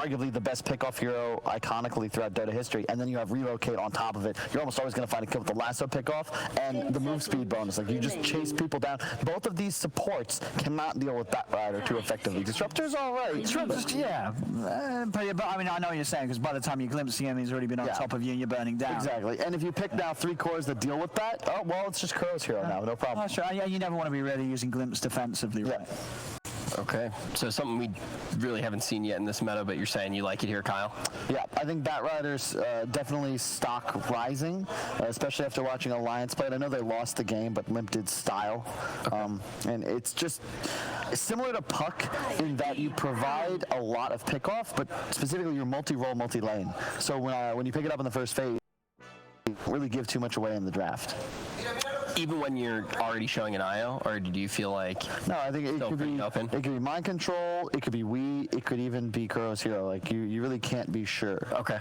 arguably the best pickoff hero iconically throughout Dota history, and then you have relocate on top of it. You're almost always going to find a kill with the lasso pickoff and the move speed bonus. Like, you just chase people down. Both of these supports cannot deal with that rider too effectively. Disruptor's all right. Disruptor's, yeah. But I mean, I know what you're saying, because by the time you glimpse him, he's already been on top of you and you're burning down. Exactly. And if you pick now 3 cores that deal with that, oh, well, it's just Kuro's hero now. No problem. Oh, sure. Yeah, you never want to be really using glimpse defensively, right? Okay, so something we really haven't seen yet in this meta, but you're saying you like it here, Kyle? Yeah, I think Batrider's definitely stock rising, especially after watching Alliance play. And I know they lost the game, but Limp did style. And it's just similar to Puck in that you provide a lot of pickoff, but specifically you're multi-role, multi-lane. So when you pick it up in the first phase, you don't really give too much away in the draft. Even when you're already showing an IO, or do you feel like no? I think it could be mind control. It could be it could even be Kuro's hero. Like you really can't be sure. Okay.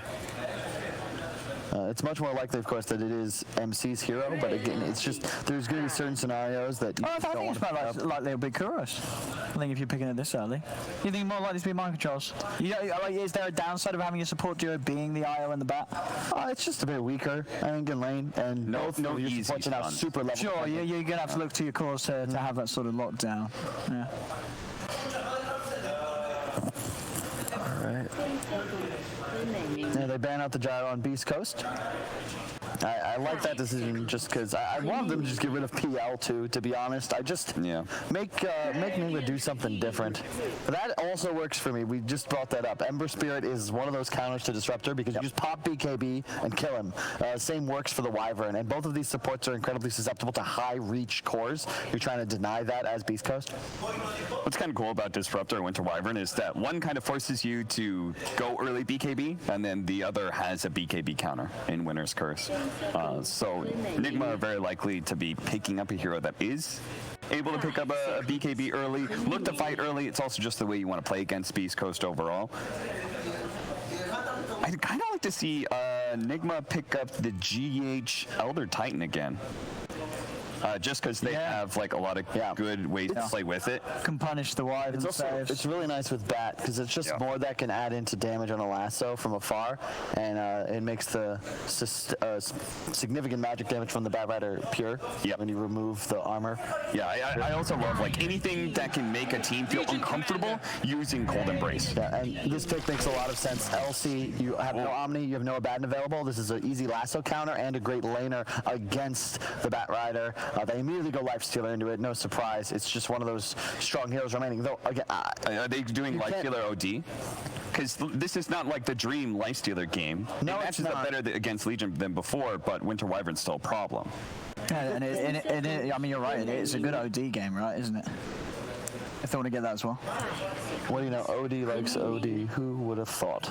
It's much more likely, of course, that it is MC's hero, but again, it's just there's going to be certain scenarios that you I think it's about likely it'll be Kuro's. I think if you're picking it this early, you think more likely to be mind controls. Is there a downside of having a support duo being the IO and the bat? It's just a bit weaker, I think, in lane, and no easy supports are now super level. Sure, you're gonna have to look to your cores to have that sort of lockdown. Yeah. All right. Yeah, they ban out the gyro on Beastcoast. I like that decision just because I want them to just get rid of PL too, to be honest. I just make Nigma do something different. But that also works for me. We just brought that up. Ember Spirit is one of those counters to Disruptor because you just pop BKB and kill him. Same works for the Wyvern, and both of these supports are incredibly susceptible to high reach cores. You're trying to deny that as Beast Coast. What's kind of cool about Disruptor and Winter Wyvern is that one kind of forces you to go early BKB, and then the other has a BKB counter in Winter's Curse. So Nigma are very likely to be picking up a hero that is able to pick up a BKB early, look to fight early. It's also just the way you want to play against Beast Coast overall. I'd kind of like to see Nigma pick up the GH Elder Titan again. Just because they have like a lot of good ways to play with it. Can punish the wide and saves. It's really nice with Bat because it's just more that can add into damage on a lasso from afar, and it makes the significant magic damage from the Bat Rider pure when you remove the armor. Yeah, I also love like anything that can make a team feel uncomfortable using Cold Embrace. Yeah, and this pick makes a lot of sense. LC, you have no Omni, you have no Abaddon available. This is an easy lasso counter and a great laner against the Bat Rider. They immediately go Lifestealer into it, no surprise. It's just one of those strong heroes remaining. Though again, are they doing Lifestealer OD? Because this is not like the Dream Lifestealer game. No, it matches up better against Legion than before, but Winter Wyvern's still a problem. Yeah, and I mean, you're right. It's a good OD game, right? Isn't it? If they want to get that as well. What do you know? OD likes OD. Who would have thought?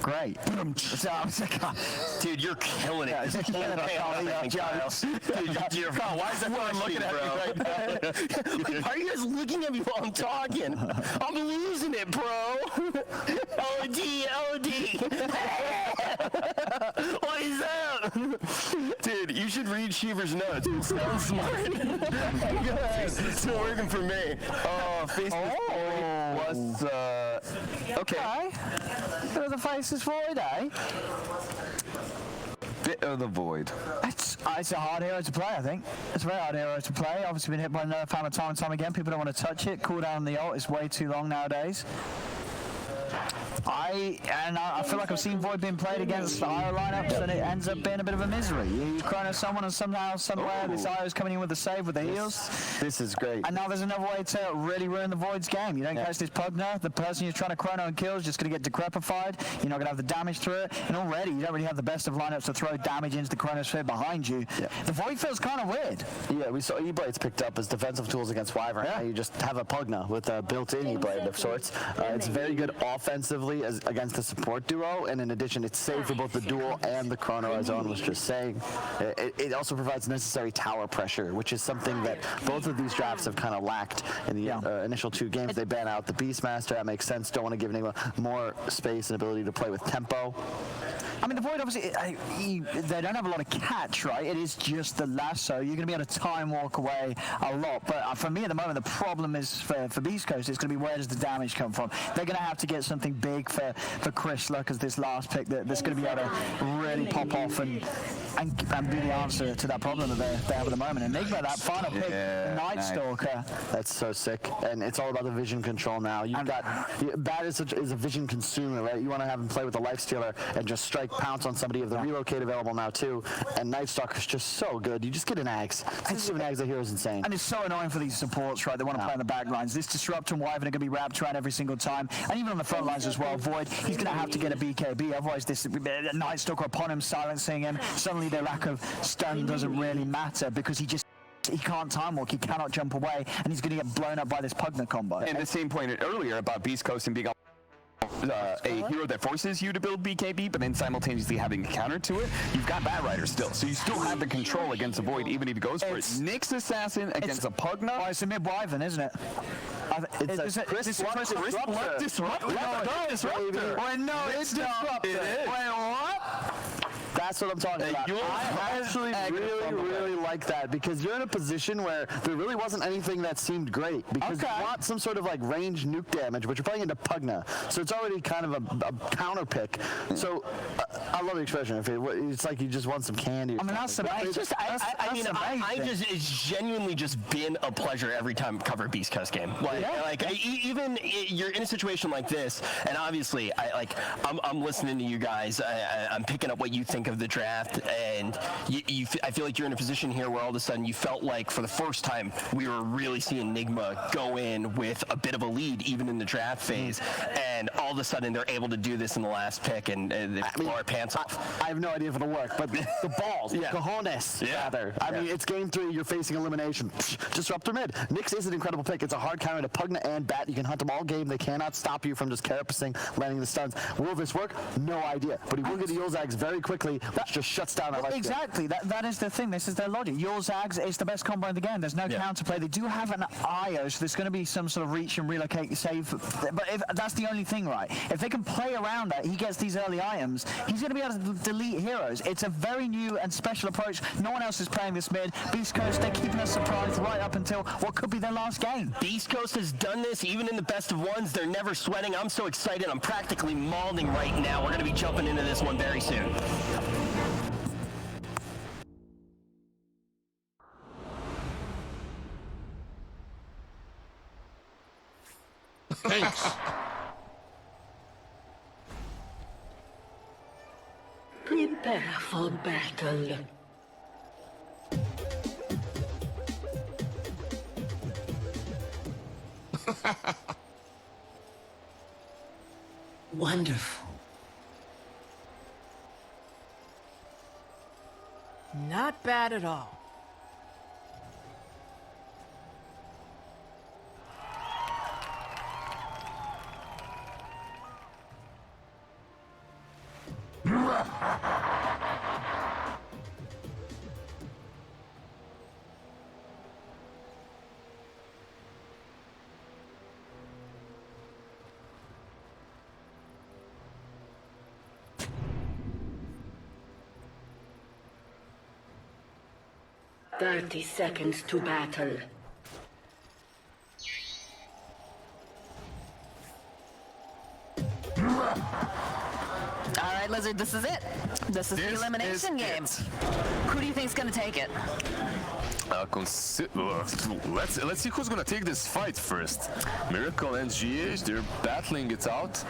Great. Dude, you're killing it. Dude, why is everyone looking at me right now? Why are you guys looking at me while I'm talking? I'm losing it, bro. OD. What is that? Dude, you should read Cheever's notes. It sounds smart. It's still working for me. Facebook was, okay. Bit of the Faces Void, eh? Bit of the Void. It's a hard hero to play, I think. It's a very hard hero to play. Obviously been hit by another fan time and time again. People don't want to touch it. Cooldown on the ult is way too long nowadays. I feel like I've seen Void being played against the IO lineups, and it ends up being a bit of a misery. You chrono someone, and somehow, somewhere, this IO's coming in with a save with the heals. This is great. And now there's another way to really ruin the Void's game. You don't catch this Pugner, the person you're trying to chrono and kill is just going to get decrepified. You're not going to have the damage through it, and already you don't really have the best of lineups to throw damage into the chronosphere behind you. Yeah. The Void feels kind of weird. Yeah, we saw E-Blades picked up as defensive tools against Wyvern. Yeah. You just have a Pugna with a built-in E-Blade of sorts. It's very good off offensively against the support duo, and in addition, it's safe for both the duel and the chrono, as Owen was just saying. It also provides necessary tower pressure, which is something that both of these drafts have kind of lacked in the initial 2 games. They ban out the Beastmaster. That makes sense. Don't want to give Nigma more space and ability to play with tempo. I mean, the Void, obviously, they don't have a lot of catch, right? It is just the lasso. You're going to be able to time walk away a lot. But for me, at the moment, the problem is for Beastcoast, it's going to be where does the damage come from? They're going to have to get something big for Chrysler, because this last pick that's going to be able to really pop off and be the answer to that problem that they have at the moment. And Nigma, that final pick, Night Stalker. That's so sick. And it's all about the vision control now. You've got... Bat is a vision consumer, right? You want to have him play with the Lifestealer and just strike, pounce on somebody. Of the relocate available now too, and Night Stalker's just so good. You just get an Ags. Just an Ags, the hero is insane. And it's so annoying for these supports, right? They want to play on the back lines. This Disruptor and Wyvern are going to be wrapped around every single time, and even on the front lines as well. Void, he's going to have to get a BKB, otherwise this Night Stalker upon him, silencing him. Suddenly the lack of stun doesn't really matter, because he can't time walk, he cannot jump away, and he's going to get blown up by this Pugna combo. And the same point earlier about Beast Coast and being a hero that forces you to build BKB, but then simultaneously having a counter to it, you've got Bat Rider still. So you still have the control against a Void, even if he goes for it. Nyx Assassin against a Pugna. Oh, it's a mid-Wyvern, isn't it? It's a Chris Disruptor. Disruptor. Wait, no, it's Disruptor. Wait, what? That's what I'm talking about. I actually really like that, because you're in a position where there really wasn't anything that seemed great, because you want some sort of like range nuke damage, but you're playing into Pugna, so it's already kind of a counter pick. So I love the expression. It's like you just want some candy. I mean, that's amazing. It's genuinely just been a pleasure every time I cover a Beast Coast game. Even you're in a situation like this, and obviously I'm listening to you guys. I'm picking up what you think of the draft, and I feel like you're in a position here where all of a sudden you felt like for the first time we were really seeing Nigma go in with a bit of a lead even in the draft phase, and all of a sudden they're able to do this in the last pick, and they blow our pants off. I have no idea if it'll work, but the balls, cojones, rather. I mean, it's game 3, you're facing elimination. Disruptor mid. Nyx is an incredible pick. It's a hard counter to Pugna and Bat. You can hunt them all game. They cannot stop you from just carapacing, landing the stuns. Will this work? No idea. But he will get the Yulzags very quickly, which just shuts down our life. Exactly. That is the thing. This is their logic. Yulzags is the best combo in the game. There's no counterplay. They do have an IO, so there's going to be some sort of reach and relocate save. But if that's the only thing, right? If they can play around that, he gets these early items, he's going to be able to delete heroes. It's a very new and special approach. No one else is playing this mid. Beast Coast, they're keeping us surprised right up until what could be their last game. Beast Coast has done this even in the best of ones. They're never sweating. I'm so excited. I'm practically mauling right now. We're going to be jumping into this one very soon. Thanks. Prepare for battle. Wonderful. Not bad at all. "30 seconds to battle. All right, Lizard, this is it. This is the elimination game. Who do you think's gonna take it? Let's see who's gonna take this fight first. Miracle and GH, they're battling it out.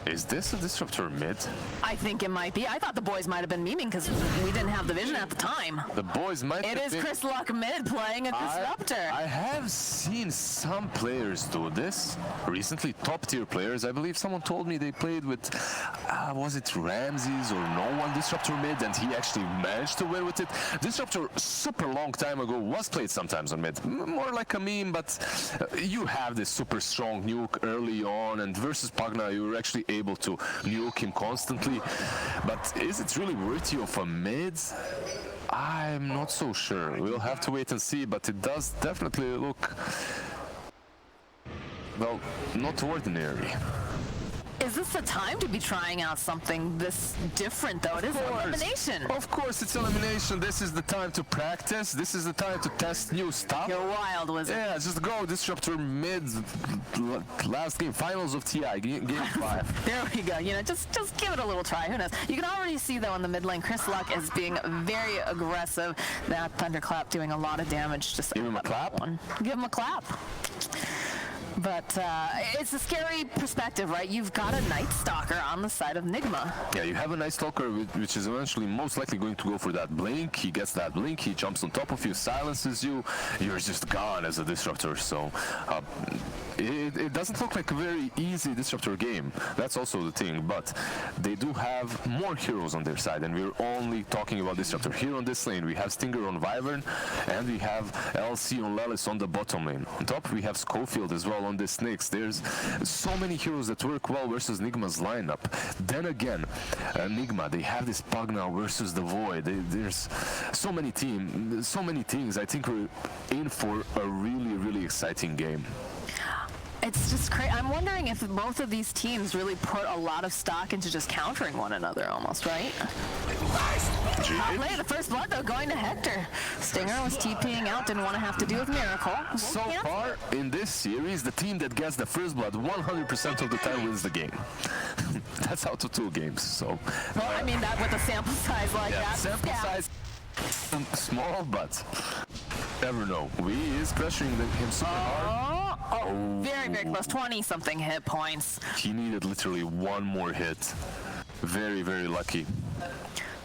Is this a disruptor mid? I think it might be. I thought the boys might have been memeing because we didn't have the vision at the time. The boys might It is Chris Luck mid playing a disruptor. I have seen some players do this recently, top tier players. I believe someone told me they played with, was it Ramses or no one disruptor mid, and he actually managed to win with it. Disruptor super long time ago was played sometimes on mid, more like a meme, but you have this super strong nuke early on, and versus Pugna you were actually able to nuke him constantly. But is it really worthy of a mid? I'm not so sure. We'll have to wait and see, but it does definitely look, well, not ordinary. Is this the time to be trying out something this different, though? It is elimination. Of course, it's elimination. This is the time to practice. This is the time to test new stuff. You're wild, Wizard. Yeah, just go disruptor mid. Last game, finals of TI, game 5. There we go. You know, just give it a little try. Who knows? You can already see, though, in the mid lane, Chris Luck is being very aggressive. That thunderclap doing a lot of damage. Just Give him a clap. Give him a clap. But it's a scary perspective, right? You've got a Night Stalker on the side of Nigma. Yeah, you have a Night Stalker, which is eventually most likely going to go for that blink. He gets that blink, he jumps on top of you, silences you. You're just gone as a disruptor. So it doesn't look like a very easy disruptor game. That's also the thing. But they do have more heroes on their side, and we're only talking about disruptor. Here on this lane, we have Stinger on Wyvern, and we have LC on Lelis on the bottom lane. On top, we have Schofield as well on this Nyx. There's so many heroes that work well versus Nigma's lineup. Then again, Nigma, they have this Pugna versus the Void. There's so many things. I think we're in for a really, really exciting game. It's just crazy. I'm wondering if both of these teams really put a lot of stock into just countering one another almost, right? Play the first blood, though, going to Hector. Stinger was TPing out, didn't want to have to deal with Miracle. So far in this series, the team that gets the first blood 100% of the time wins the game. That's out of 2 games, so... Well, I mean, that with a sample size like that. Sample size small, but never know. Wii is pressuring him super hard. Oh, very, very close. 20-something hit points. He needed literally one more hit. Very, very lucky.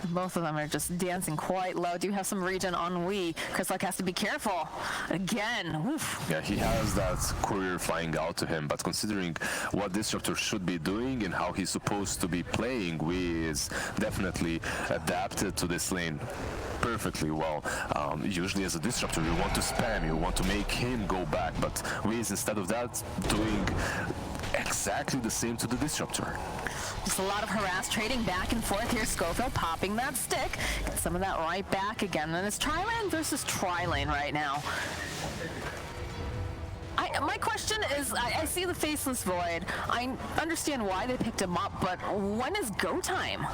Both of them are just dancing quite low. Do have some regen on Wii. Chris Luck has to be careful. Again. Oof. Yeah, he has that courier flying out to him, but considering what Disruptor should be doing and how he's supposed to be playing, Wii is definitely adapted to this lane perfectly well. Usually as a Disruptor, you want to spam, you want to make him go back, but Wii is instead of that doing exactly the same to the Disruptor. Just a lot of harass, trading back and forth here. Schofield popping that stick. Get some of that right back again. And it's Tri-Lane versus Tri-Lane right now. My question is, I see the Faceless Void. I understand why they picked him up, but when is go time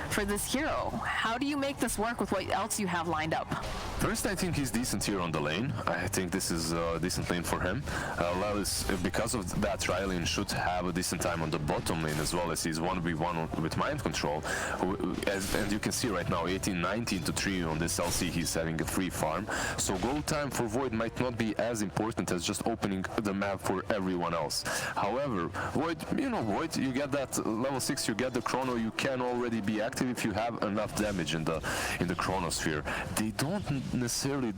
for this hero? How do you make this work with what else you have lined up? First, I think he's decent here on the lane. I think this is a decent lane for him. Lelis, because of that, Tri-Lane should have a decent time on the bottom lane as well, as he's 1v1 with mind control. And you can see right now, 18-19 to 3 on this LC, he's having a free farm. So go time for Void might not be as important as just opening the map for everyone else. However, Void, Void, you get that level 6, you get the chrono, you can already be active if you have enough damage in the chronosphere. They don't necessarily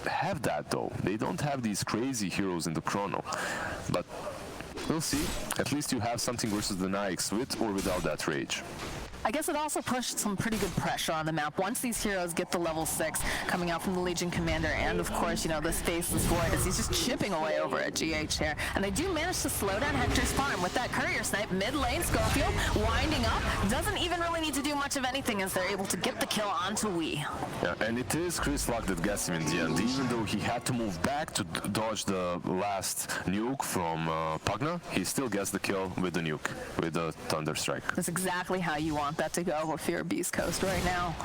have that though. They don't have these crazy heroes in the chrono. But we'll see. At least you have something versus the Nyx with or without that rage. I guess it also pushed some pretty good pressure on the map. Once these heroes get the level 6 coming out from the Legion Commander, and of course, this Faceless Void as he's just chipping away over at GH here. And they do manage to slow down Hector's farm with that courier snipe. Mid lane, Schofield winding up. Doesn't even really need to do much of anything as they're able to get the kill onto Wii. Yeah, and it is Chris Luck that gets him in the end. Even though he had to move back to dodge the last nuke from Pugna, he still gets the kill with the nuke, with the Thunder Strike. That's exactly how you want that to go if you're Beastcoast right now.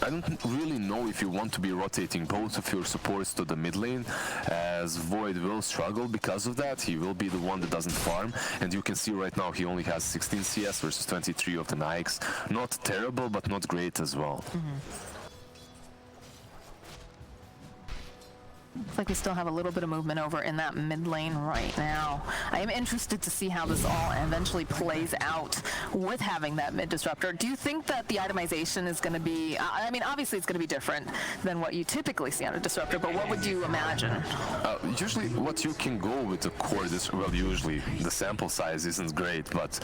I don't really know if you want to be rotating both of your supports to the mid lane, as Void will struggle because of that. He will be the one that doesn't farm, and you can see right now he only has 16 CS versus 23 of the Nyx. Not terrible, but not great as well. Looks like we still have a little bit of movement over in that mid lane right now. I am interested to see how this all eventually plays out with having that mid disruptor. Do you think that the itemization is going to be, I mean, obviously it's going to be different than what you typically see on a disruptor, but what would you imagine? Usually what you can go with the core, usually the sample size isn't great, but...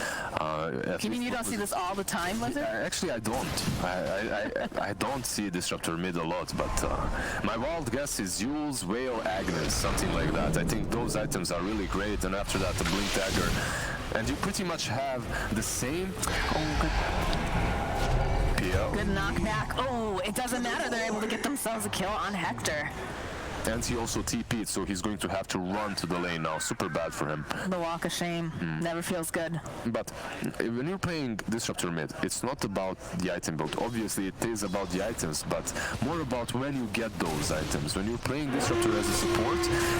you mean you don't see this all the time, Blizzard? Actually, I don't. I don't see disruptor mid a lot, but my wild guess is Yule's, Whale, Agnes, something like that. I think those items are really great, and after that the Blink Dagger. And you pretty much have the same... PL. Good knockback. Oh, it doesn't matter. They're able to get themselves a kill on Hector. And he also TP'd, so he's going to have to run to the lane now. Super bad for him. The walk of shame. Never feels good. But when you're playing Disruptor mid, it's not about the item build. Obviously, it is about the items, but more about when you get those items. When you're playing Disruptor as a support,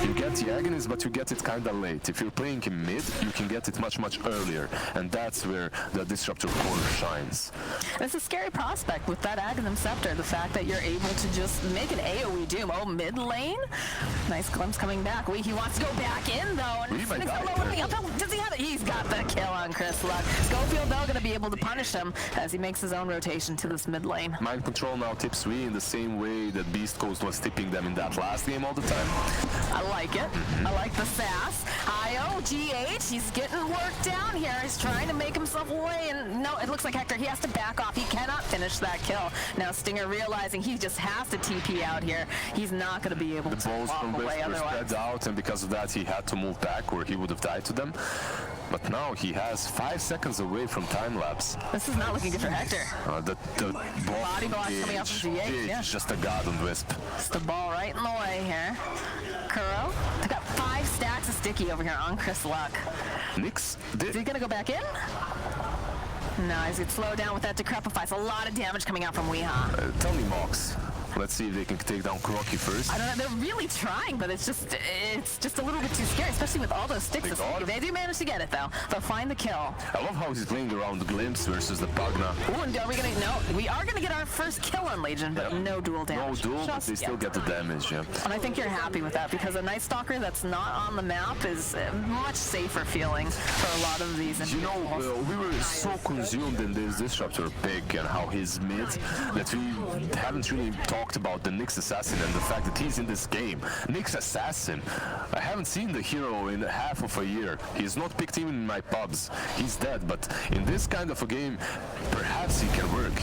you get the Aghanis, but you get it kind of late. If you're playing in mid, you can get it much, much earlier. And that's where the Disruptor core shines. It's a scary prospect with that Aghanim Scepter. The fact that you're able to just make an AoE doom. Oh, mid lane? Nice glimpse coming back. He wants to go back in, though. And does he have it? He's got the kill on Chris Luck. Schofield, though, going to be able to punish him as he makes his own rotation to this mid lane. Mind Control now tips we in the same way that Beastcoast was tipping them in that last game all the time. I like it. I like the sass. IO, GH, he's getting work down here. He's trying to make himself away, and no, it looks like Hector, he has to back off. He cannot finish that kill. Now Stinger realizing he just has to TP out here. He's not going to be able to walk away otherwise. Spread out, and because of that he had to move back or he would have died to them. But now he has 5 seconds away from time lapse. This is not looking good for Hector. The body block coming out from GH. Yeah. Just a god on Wisp. It's the ball right in the way here. Kuro, they got 5 stacks of sticky over here on Chris Luck. Nix, is he gonna go back in? No, he's gonna slow down with that Decrepify. It's a lot of damage coming out from Weeha. Tell me, Mox. Let's see if they can take down Kuroki first. I don't know. They're really trying, but it's just a little bit too scary, especially with all those sticks. They do manage to get it, though. They'll find the kill. I love how he's playing around the Glimpse versus the Pugna. Ooh, and are we gonna? No, we are gonna get our first kill on Legion, but no dual damage. No dual, but they still get the damage. Yeah. And I think you're happy with that because a Night Stalker that's not on the map is a much safer feeling for a lot of these. You know, we were so consumed in this Disruptor pick and how he's mid that we haven't really talked about the Nyx Assassin and the fact that he's in this game. Nyx Assassin. I haven't seen the hero in half of a year. He's not picked even in my pubs. He's dead, but in this kind of a game, perhaps he can work.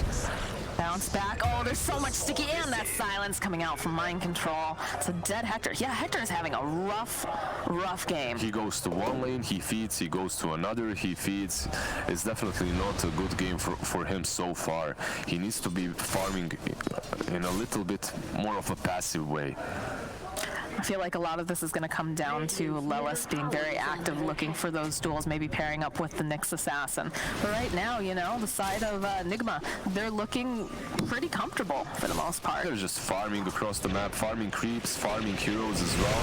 Bounce back. Oh, there's so much sticky and that silence coming out from Mind Control. It's a dead Hector. Yeah, Hector is having a rough game. He goes to one lane, he feeds. He goes to another, he feeds. It's definitely not a good game for him so far. He needs to be farming in a little bit more of a passive way. I feel like a lot of this is going to come down to Lelis being very active, looking for those duels, maybe pairing up with the Nyx Assassin. But right now, you know, the side of Nigma, they're looking pretty comfortable for the most part. They're just farming across the map, farming creeps, farming heroes as well.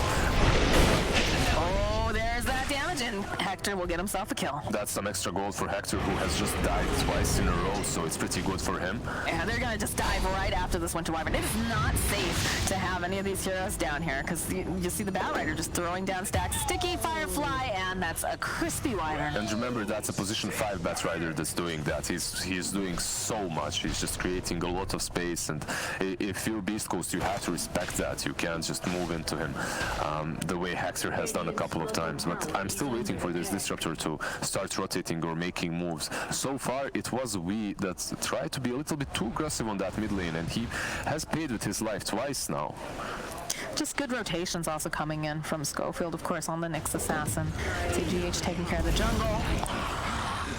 Oh, there's that damage, and Hector will get himself a kill. That's some extra gold for Hector, who has just died twice in a row, so it's pretty good for him. And they're going to just dive right after this Winter Wyvern. It is not safe to have any of these heroes down here, because you see the Bat Rider just throwing down stacks of sticky, Firefly, and that's a crispy Wyvern. And remember, that's a position 5 Bat Rider that's doing that. He's doing so much. He's just creating a lot of space, and if you're Beastcoast, you have to respect that. You can't just move into him the way Hector has done a couple of times. But I'm still waiting for this Disruptor to start rotating or making moves. So far, it was we that tried to be a little bit too aggressive on that mid lane, and he has paid with his life twice now. Just good rotations also coming in from Schofield, of course, on the Nyx Assassin. See GH taking care of the jungle.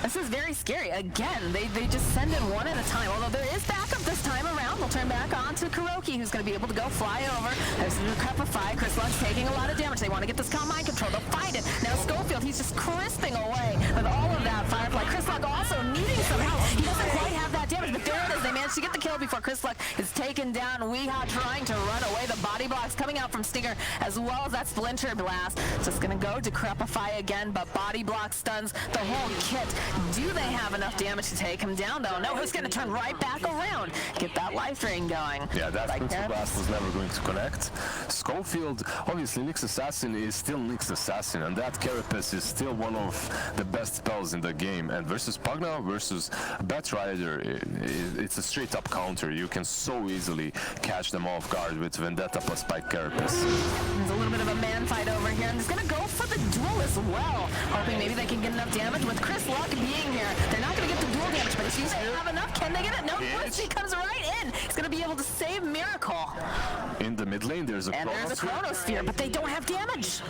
This is very scary. Again, they just send in one at a time. Although there is backup this time around. They'll turn back on to Kuroki, who's going to be able to go fly over. There's the Decrepify. Chris Luck's taking a lot of damage. They want to get this calm Mind Control. They'll find it. Now Schofield, he's just crisping away with all of that Firefly. Chris Luck also needing some help. He doesn't quite have that damage, but there it is. They managed managed to get the kill before Chris Luck is taken down. Weehaw trying to run away. The body blocks coming out from Stinger as well as that Splinter Blast. Just gonna go Decrepify again, but body block stuns the whole kit. Do they have enough damage to take him down though? No, he's gonna turn right back around. Get that life drain going. Yeah, that Splinter Blast was never going to connect. Schofield, obviously Nyx Assassin is still Nyx Assassin, and that Carapace is still one of the best spells in the game. And versus Pugna versus Batrider, it's a straight up counter. You can so easily catch them off guard with Vendetta plus Spike Carapace. There's a little bit of a man fight over here, and he's gonna go for the duel as well, hoping maybe they can get enough damage with Chris Luck being here. They're not gonna get the duel damage, but do they have enough? Can they get it? No, Blitzy comes right in. He's gonna be able to save Miracle. In the mid lane, there's a Chronosphere, but they don't have damage.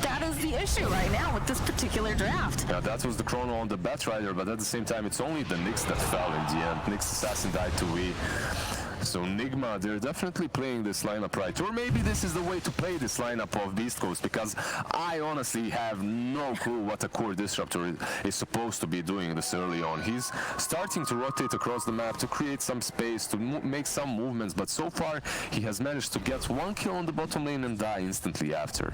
That is the issue right now with this particular draft. Yeah, that was the Chrono on the Batrider, but at the same time, it's only the Nyx that fell in the end. Nyx Assassin died to Wii. So Nigma, they're definitely playing this lineup right. Or maybe this is the way to play this lineup of Beastcoast, because I honestly have no clue what a core disruptor is supposed to be doing this early on. He's starting to rotate across the map to create some space, to make some movements, but so far he has managed to get one kill on the bottom lane and die instantly after.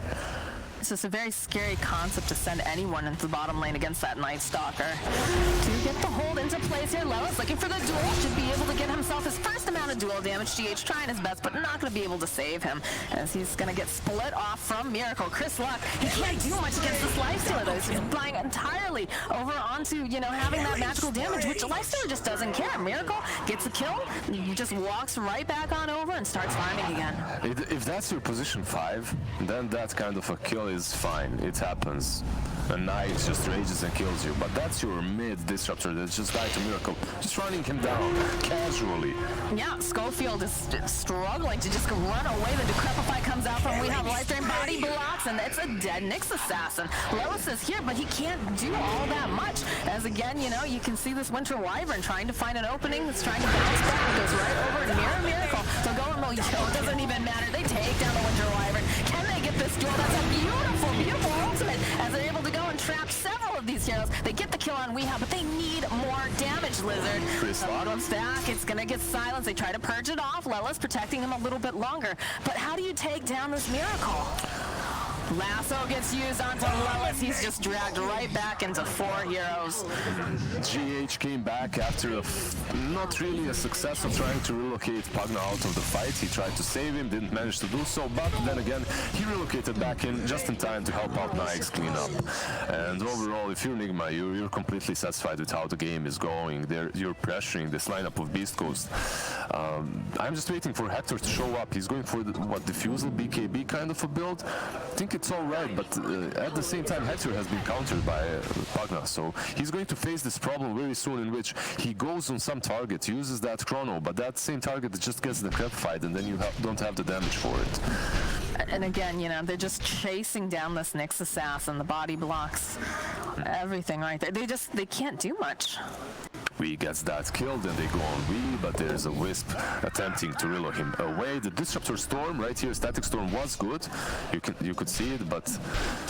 It's just a very scary concept to send anyone into the bottom lane against that Night Stalker. To get the hold into place here, Lelis looking for the duel, should be able to get himself his first amount of duel damage. GH trying his best, but not going to be able to save him, as he's going to get split off from Miracle. Chris Luck, he can't do much against this Lifestealer though. He's flying entirely over onto, having that magical damage, which Lifestealer just doesn't care. Miracle gets a kill, he just walks right back on over and starts farming again. If that's your position 5, then that kind of a kill is fine. It happens. A Knight just rages and kills you, but that's your mid disruptor that just died to Miracle, just running him down casually. Yeah, Schofield is struggling to just run away. The Decrepify comes out from We Have Life Drain body blocks, and it's a dead Nyx Assassin. Lelis is here, but he can't do all that much. As again, you can see this Winter Wyvern trying to find an opening. It's trying to bounce back. It goes right over to Miracle. So go remote. It doesn't even matter. They take down the Winter Wyvern. Can they get this duel? That's a beautiful, beautiful ultimate, as they're able to go and trap several of these heroes. They get the kill on Weehaw, but they need more damage, Lizard. Looks back, it's gonna get silenced. They try to purge it off. Lelis protecting him a little bit longer. But how do you take down this Miracle? Lasso gets used onto Lelis. He's just dragged right back into 4 heroes. GH came back after not really a success of trying to relocate Pugna out of the fight. He tried to save him, didn't manage to do so, but then again, he relocated back in just in time to help out Nyx clean up. And overall, if you're Nigma, you're completely satisfied with how the game is going. You're pressuring this lineup of Beastcoast. I'm just waiting for Hector to show up. He's going for Diffusal, BKB kind of a build. I think it's all right, but at the same time, Hector has been countered by Pugna, so he's going to face this problem very soon, in which he goes on some target, uses that chrono, but that same target just gets the Decrepify, and then you don't have the damage for it. And again, they're just chasing down this Nyx Assassin, the body blocks, everything right there. They can't do much. Wii gets that killed and they go on Wii, but there's a Wisp attempting to relo him away. The Disruptor Storm right here, Static Storm, was good. You could see it, but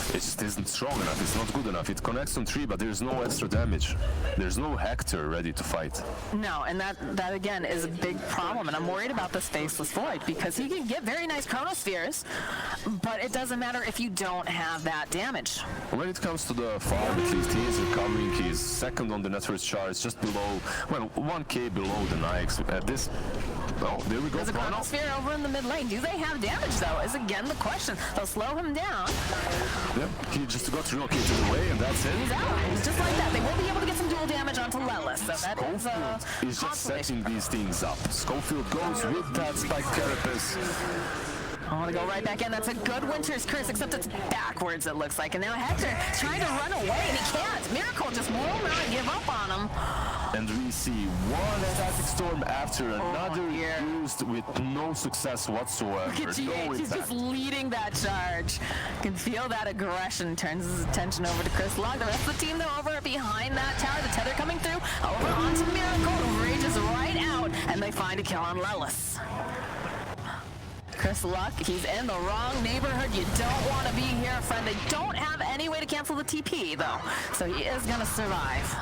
it just isn't strong enough. It's not good enough. It connects on 3, but there's no extra damage. There's no Hector ready to fight. No, and that again is a big problem, and I'm worried about this Faceless Void, because he can get very nice Chronospheres, but it doesn't matter if you don't have that damage. When it comes to the farm, at least he is recovering. He's second on the network charts, just below, 1k below the Nyx. At this, there we go. There's a Chronosphere over in the mid lane. Do they have damage though? Is again the question. They'll slow him down. Yep, he just got relocated away, and that's it. He's out. It's just like that. They will be able to get some dual damage onto Lelis. So that is just setting these things up. Schofield goes with that Spike Carapace. I want to go right back in. That's a good Winter's Curse, except it's backwards, it looks like. And now Hector trying to run away, and he can't. Miracle just will not give up on him. And we see one Static Storm after another used with no success whatsoever. Look at GH, he's just leading that charge. You can feel that aggression. Turns his attention over to Chris Luck. The rest of the team, though, over behind that tower. The tether coming through. Over onto Miracle, who rages right out, and they find a kill on Lelis. Chris Luck, he's in the wrong neighborhood. You don't want to be here, friend. They don't have any way to cancel the TP, though. So he is going to survive.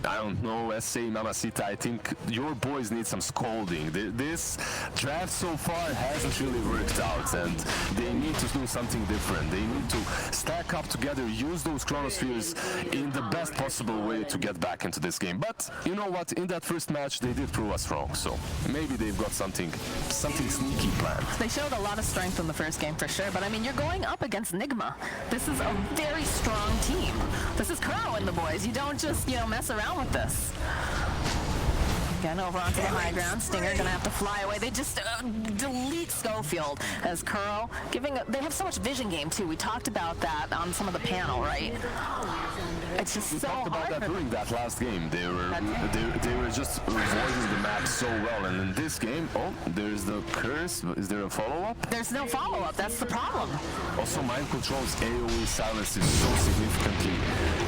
I don't know, SA Mamacita, I think your boys need some scolding. This draft so far hasn't really worked out, and they need to do something different. They need to stack up together, use those chronospheres in the best possible way to get back into this game. But you know what? In that first match, they did prove us wrong, so maybe they've got something sneaky planned. They showed a lot of strength in the first game for sure, but I mean, you're going up against Nigma. This is a very strong team. This is Kuro and the boys. You don't just, mess around with this. Again, over onto the high ground. Stinger gonna have to fly away. They just delete Schofield as Kuro they have so much vision game too. We talked about that on some of the panel, right? It's just so hard. We talked about that during that last game. They were just avoiding the map so well, and in this game, there's the curse. Is there a follow-up? There's no follow-up. That's the problem. Also, mind control's AoE silence is so significantly.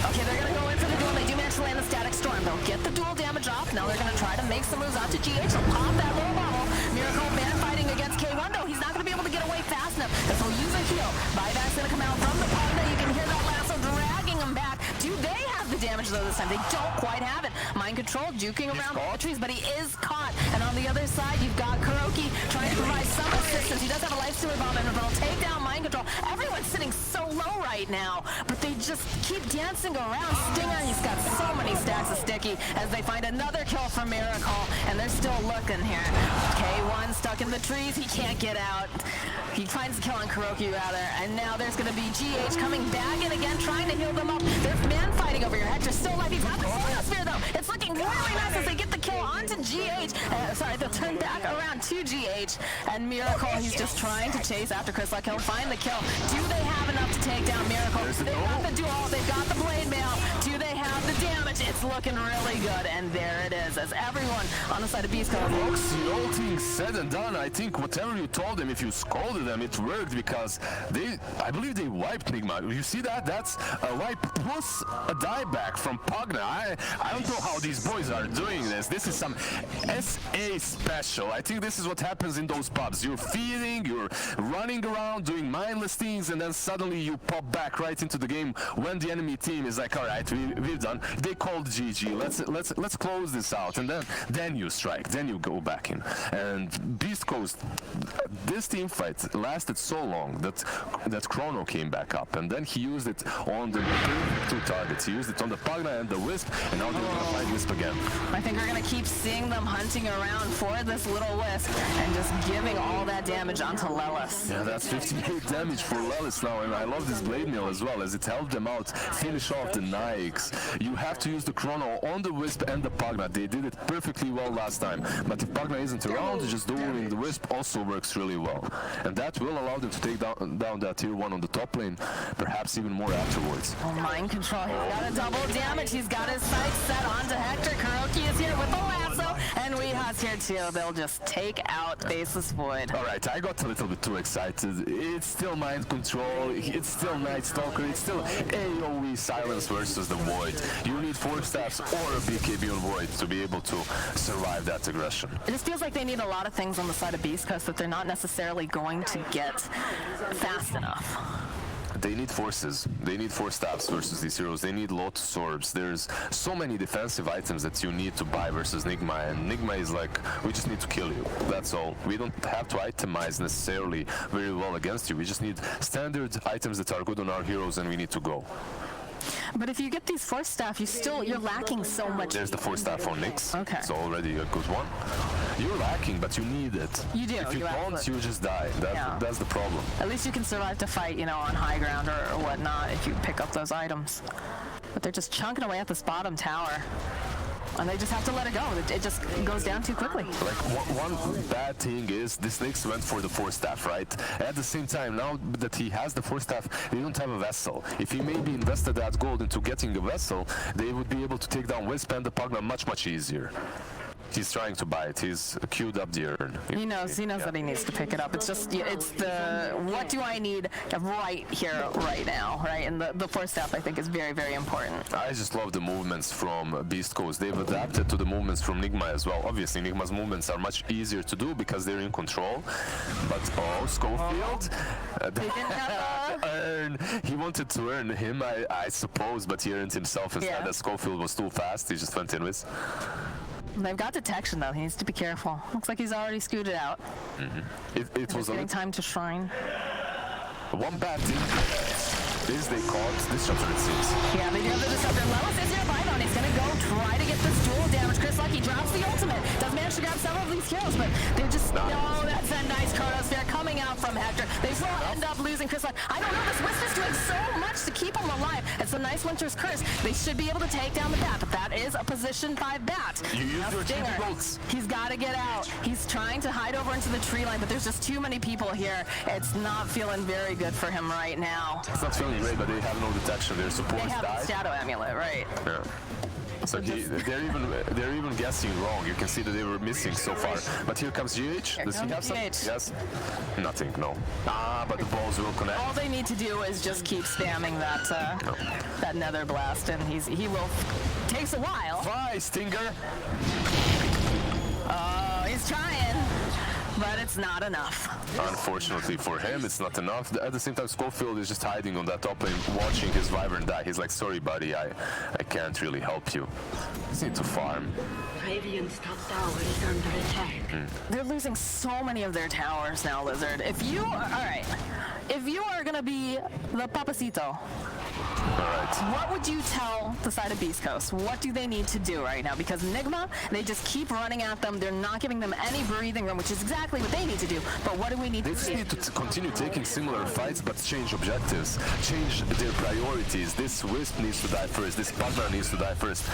Okay, they're gonna go in for the duel. They do manage to land the static storm. They'll get the dual damage off. Now they're gonna try to make some moves onto GH. They'll pop that little bubble. Miracle man fighting against K1 though. He's not gonna be able to get away fast enough. If he'll use a heal. Buyback's gonna come out from the Panda. You can hear that lasso dragging him back. Do they have the damage though this time? They don't quite have it. Mind control juking around the trees, but he is caught. And on the other side, you've got Kuroki trying to provide some assistance. He does have a life stealer bomb, and it'll take down mind control. Everyone's sitting so low right now, but they just keep dancing around. Stinger, he's got so many stacks of sticky as they find another kill for Miracle, and they're still looking here. K1 stuck in the trees. He can't get out. He finds the kill on Kuroki rather, and now there's going to be GH coming back in again, trying to heal them up. There's man fighting over here. Hector's still alive. He's got the Chronosphere though. It's looking really nice as they get the kill onto GH. Sorry, they'll turn back around to GH, and Miracle, he's just trying to chase after Chris Luck. He'll find the kill. Do they have enough to take down Miracle? They've got the duel. They've got the blade mail. Do they have the damage? It's looking really good, and there it is as everyone on the side of Beastcoast. Folks, all things said and done, I think whatever you told them, if you scolded them, it worked because I believe they wiped Nigma. You see that? That's a wipe plus a dieback from Pugna. I don't know how these boys are doing this. This is some SA special. I think this is what happens in those pubs. You're feeding, you're running around, doing mindless things, and then suddenly you pop back right into the game when the enemy team is like, all right, we've done. They called GG. Let's close this out, and then you strike. Then you go back in. And Beastcoast, this team fight lasted so long that Chrono came back up, and then he used it on the two targets. He used it on the Pugna and the Wisp, and now they're gonna fight Wisp again. I think we're gonna keep seeing them hunting around for this little Wisp and just giving all that damage onto Lelis. Yeah, that's 58 damage for Lelis now, and I love this blade mill as well, as it helped them out finish off the Nikes. You have to use the Chrono on the Wisp and the Pugna. They did it perfectly well last time, but if Pugna isn't around, just doing the Wisp also works really well, and that will allow them to take down that tier 1 on the top lane, perhaps even more afterwards. Oh, mind control. He's got a double damage. He's got his sights set onto Hector. Kuroki is here with the lasso, and Weeha's here too. They'll just take out Baseless Void. All right, I got a little bit too excited. It's still mind control. It's still Night Stalker. It's still AoE silence versus the Void. You need 4 staffs or a BKB on Void to be able to survive that aggression. It just feels like they need a lot of things on the side of Beastcoast that they're not necessarily going to get fast enough. They need forces. They need 4 staffs versus these heroes. They need Lotus Orbs. There's so many defensive items that you need to buy versus Nigma, and Nigma is like, we just need to kill you. That's all. We don't have to itemize necessarily very well against you. We just need standard items that are good on our heroes, and we need to go. But if you get these 4 staff, you're lacking so much. There's the 4 staff on Nyx. Okay. It's already a good one. You're lacking, but you need it. You do. If you don't, you just die. That's the problem. At least you can survive to fight, on high ground or whatnot if you pick up those items. But they're just chunking away at this bottom tower. And they just have to let it go. It just goes down too quickly. Like, one bad thing is this Nyx went for the 4 staff, right? At the same time, now that he has the 4 staff, they don't have a vessel. If he maybe invested that gold into getting a vessel, they would be able to take down Wisp and the Pugna much easier. He's trying to buy it. He's queued up the urn. He knows that he needs to pick it up. It's just, it's the, what do I need right here, right now, right? And the 4 staff, I think, is very, very important. I just love the movements from Beastcoast. They've adapted to the movements from Nigma as well. Obviously, Nigma's movements are much easier to do because they're in control. But, Schofield... They didn't have He wanted to earn him, I suppose, but he earned himself instead. That Schofield was too fast. He just went in with. They've got detection though. He needs to be careful. Looks like he's already scooted out. It was getting time to shrine. One bad thing is they caught Disruptor, it seems. Yeah, they do have the Disruptor. Level is nearby though, and he's gonna go try to get this dual damage. Chris Lucky drops the ultimate. Does manage to grab several of these heroes, but they're just that's a nice Chronosphere coming out from Hector. They will end up losing Chris Lucky. I don't know, this Wisp is doing so much to keep him alive. It's a nice Winter's Curse. They should be able to take down the bat, but that is a position 5 bat. You use your Stinger, he's got to get out. He's trying to hide over into the tree line, but there's just too many people here. It's not feeling very good for him right now. It's not feeling great, but they have no detection. Their support They have died. the Shadow Amulet, right? Yeah. So they're even guessing wrong. You can see that they were missing so far. But here comes GH. Does he have some? Yes. Nothing. No. But the balls will connect. All they need to do is just keep spamming that Nether Blast, and he will. Takes a while. Bye, Stinger. Oh, he's trying. But it's not enough. Unfortunately for him, it's not enough. At the same time, Schofield is just hiding on that top lane, watching his Wyvern die. He's like, sorry, buddy, I can't really help you. Just need to farm. Radiant's top tower is under attack. They're losing so many of their towers now, Lizard. If you are gonna be the Papacito, what would you tell the side of Beastcoast? What do they need to do right now? Because Nigma, they just keep running at them. They're not giving them any breathing room, which is exactly what they need to do. But what do we need to do? They just need to continue taking similar fights, but change objectives, change their priorities. This Wisp needs to die first. This Pugman needs to die first.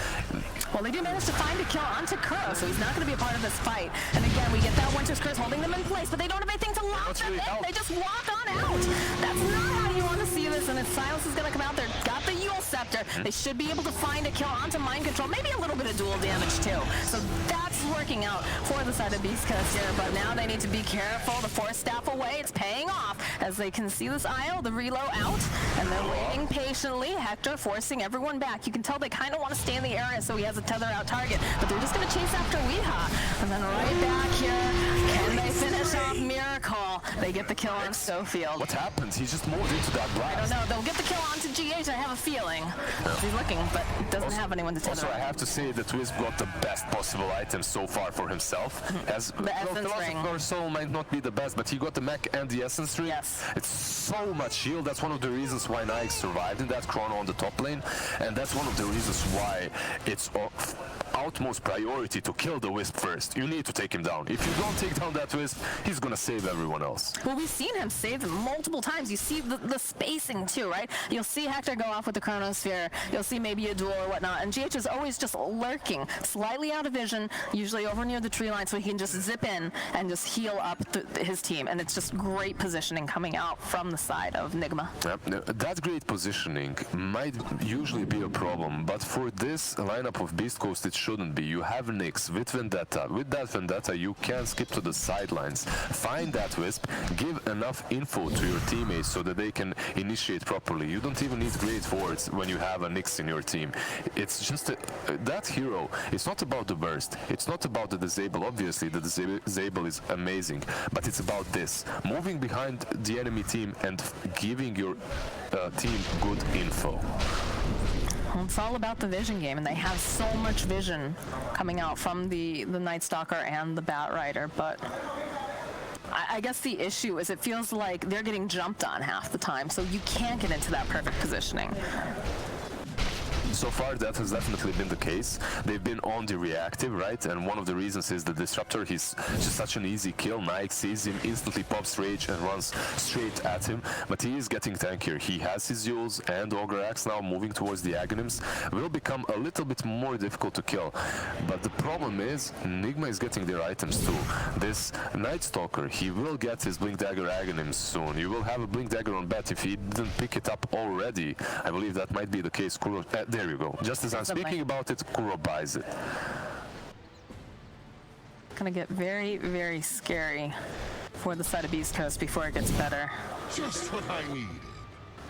Well, they do manage to find a kill onto Kuro, so he's not going to be a part of this fight. And again, we get that Winter's Curse holding them in place, but they don't have anything to lock them in. They just walk on out. That's not how you want to see this, and if Silence is going to come out there, got the Yule Scepter. They should be able to find a kill onto Mind Control, maybe a little bit of dual damage too. So that's working out for the side of Beastcoast here, but now they need to be careful. The Force Staff away, it's paying off as they can see this Isle, the reload out, and they're waiting patiently. Hector forcing everyone back. You can tell they kind of want to stay in the area so he has a tether out target, but they're just going to chase after Weeha. And then right back here, can they finish off Miracle? They get the kill on Schofield. What happened? He just moved into that blast. I don't know. They'll get the kill onto GH, I have a feeling. He's looking, but doesn't have anyone to tether. Also, I have to say that Wisp got the best possible item so far for himself. As the Essence Ring. Philosopher's Soul might not be the best, but he got the mech and the Essence Ring. Yes. It's so much heal. That's one of the reasons why Nike survived in that Chrono on the top lane, and that's one of the reasons why it's utmost priority to kill the Wisp first. You need to take him down. If you don't take down that Wisp, he's gonna save everyone else. Well, we've seen him save them multiple times. You see the spacing too, right? You'll see Hector go off with the Chronosphere. You'll see maybe a duel or whatnot, and GH is always just lurking, slightly out of vision, usually over near the tree line, so he can just zip in and just heal up his team. And it's just great positioning coming out from the side of Nigma. That great positioning might usually be a problem, but for this lineup of Beastcoast, it shouldn't be. You have Nyx with Vendetta. With that Vendetta, you can skip to the sidelines, find that Wisp, give enough info to your teammates so that they can initiate properly. You don't even need great wards when you have a Nyx in your team. It's just that hero. It's not about the burst. It's not about the disable. Obviously, the disable is amazing, but it's about this: moving behind the enemy team and giving your team good info. Well, it's all about the vision game, and they have so much vision coming out from the Night Stalker and the Bat Rider, but I guess the issue is it feels like they're getting jumped on half the time, so you can't get into that perfect positioning. So far, that has definitely been the case. They've been on the reactive, right? And one of the reasons is the Disruptor. He's just such an easy kill. Nike sees him, instantly pops Rage and runs straight at him. But he is getting tankier. He has his Yules and Ogre Axe now moving towards the Aghanims. Will become a little bit more difficult to kill. But the problem is, Nigma is getting their items too. This Night Stalker, he will get his Blink Dagger Aghanims soon. You will have a Blink Dagger on bat if he didn't pick it up already. I believe that might be the case. Kuro, there you go. Just as I'm speaking about it, Kuro buys it. Gonna get very, very scary for the side of Beastcoast before it gets better. Just what I need.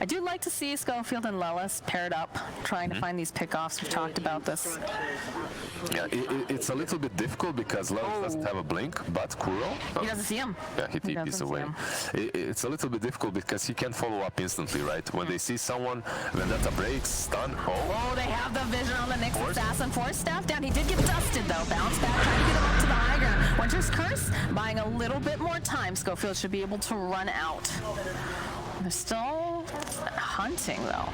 I do like to see Schofield and Lelis paired up, trying to find these pickoffs. We've talked about this. Yeah, it's a little bit difficult because Lelis doesn't have a blink, but Kuro... He doesn't see him. Yeah, he TPs away. It's a little bit difficult because he can follow up instantly, right? When they see someone, Vendetta breaks, stun, Oh, they have the vision on the Nyx Assassin. Force staff down. He did get dusted, though. Bounce back, trying to get him up to the high ground. Winter's Curse, buying a little bit more time. Schofield should be able to run out. They're still hunting, though.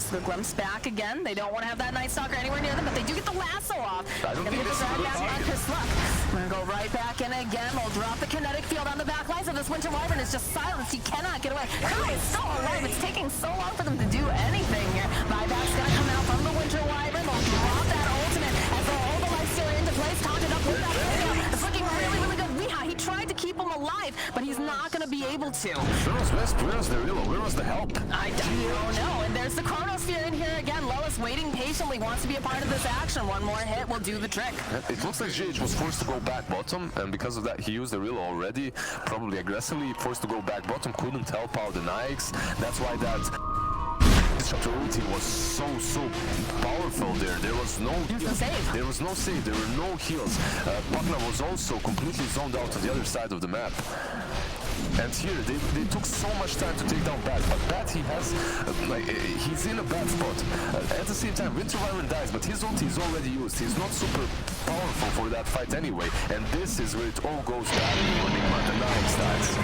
So the glimpse back again. They don't want to have that Night Stalker anywhere near them, but they do get the lasso off. I don't think this is good target. We're going to go right back in again. They'll drop the kinetic field on the back lines of this Winter Wyvern. Is just silenced. He cannot get away. Kai is still alive. It's taking so long for them to do anything here. Buyback's going to come out from the Winter Wyvern. They'll drop that ultimate as they'll hold the life stealer into place. Taunted up with that video. It's looking really, really good. He tried to keep him alive, but he's not going to be able to. Where's the reload? Where was the help? I don't know. And there's the Chronosphere in here again. Lelis waiting patiently, wants to be a part of this action. One more hit will do the trick. It looks like GH was forced to go back bottom, and because of that, he used the reload already, probably aggressively, forced to go back bottom, couldn't help out the Nyx. That's why that ulti was so powerful there. There was no save. There was no save. There were no heals. Pugna was also completely zoned out to the other side of the map. And here, they took so much time to take down Bat, but Bat, he's in a bad spot. At the same time, Winter Wyvern dies, but his ulti is already used. He's not super powerful for that fight anyway, and this is where it all goes bad when Nigma the Nyx dies.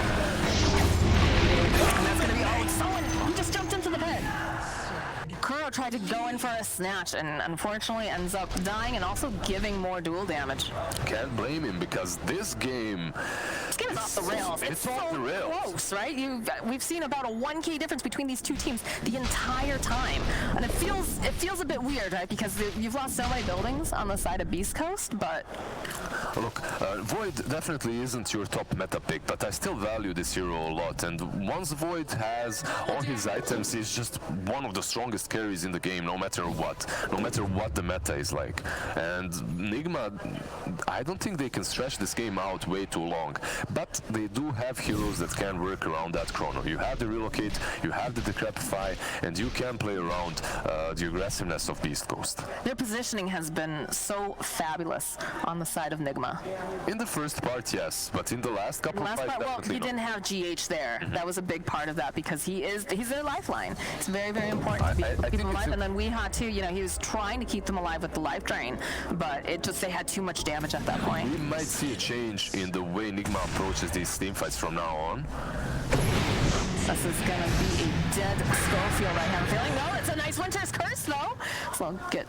And that's going to be someone, he just jumped into the bed. Kuro tried to go in for a snatch and unfortunately ends up dying and also giving more duel damage. Can't blame him because this game is off the rails. It's so off the rails. Close, right? We've seen about a 1K difference between these two teams the entire time, and it feels a bit weird, right? Because you've lost so many buildings on the side of Beastcoast, but look, Void definitely isn't your top meta pick, but I still value this hero a lot. And once Void has all his items, he's just one of the strongest carries in the game, no matter what the meta is like. And Nigma, I don't think they can stretch this game out way too long, but they do have heroes that can work around that chrono. You have the relocate, you have the decrepify, and you can play around the aggressiveness of Beastcoast. Their positioning has been so fabulous on the side of Nigma. In the first part, yes, but in the last couple of fights, well, he didn't have GH there. That was a big part of that because he's their lifeline. It's very, very important to keep them alive. And then Weeha too, he was trying to keep them alive with the life drain, but they had too much damage at that point. We might see a change in the way Nigma approaches these team fights from now on. This is going to be a dead Schofield right now. I'm feeling, no, it's a nice Winter's Curse, though. So I'll get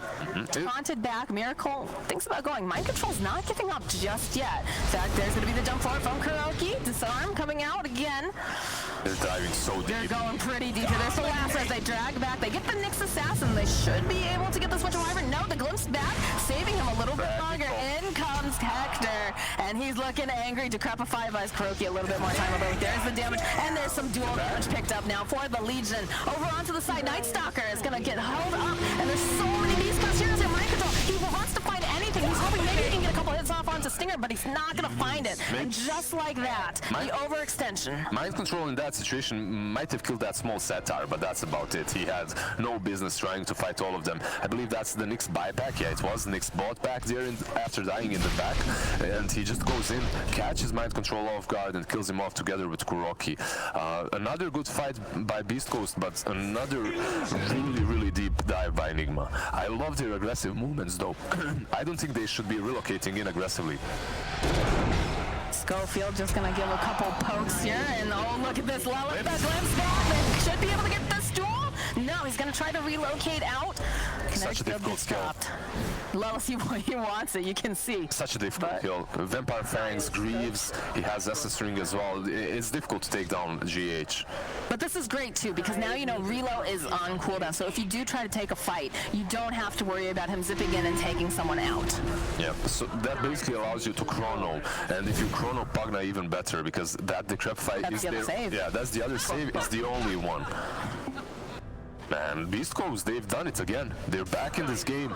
taunted back. Miracle thinks about going. Mind Control's not giving up just yet. In fact, there's going to be the jump forward from Kuroki. Disarm coming out again. They're diving so deep. They're going pretty deep. There's the last as they drag back. They get the Nyx Assassin. They should be able to get this Winter Wyvern. No, the glimpse back, saving him a little bit longer. In comes Hector, and he's looking angry. Decrepify buys Kuroki a little bit more time. Although there's the damage, and there's some dual damage picked up now for the Legion. Over onto the side, Night Stalker is going to get held up, and there's so many Beastcoast heroes in Mind Control. He wants to find anything. He's hoping maybe he can get a couple hits off onto Stinger, but he's not going to find it. And just like that, the overextension. Mind Control in that situation might have killed that small Satire, but that's about it. He had no business trying to fight all of them. I believe that's the Nyx buyback. Yeah, it was. Nyx bought back there after dying in the back, and he just goes in, catches Mind Control off guard, and kills him off together with Kuroki. Another good fight by Beastcoast, but another really, really deep dive by Nigma. I love their aggressive movements, though. I don't think they should be relocating in aggressively. Schofield just going to give a couple pokes here, and oh, look at this. Lelis, the glimpse back. They should be able to get this duel. No, he's going to try to relocate out. Such a difficult kill. Lelis, he wants it, you can see. Such a difficult kill. Vampire Fangs, Greaves, he has SS Ring as well. It's difficult to take down GH. But this is great too, because now you know Relo is on cooldown, so if you do try to take a fight, you don't have to worry about him zipping in and taking someone out. Yeah, so that basically allows you to chrono, and if you chrono Pugna, even better, because that decrepify is there. Save. Yeah, that's the other save, it's the only one. And Beastcoast, they've done it again. They're back in this game.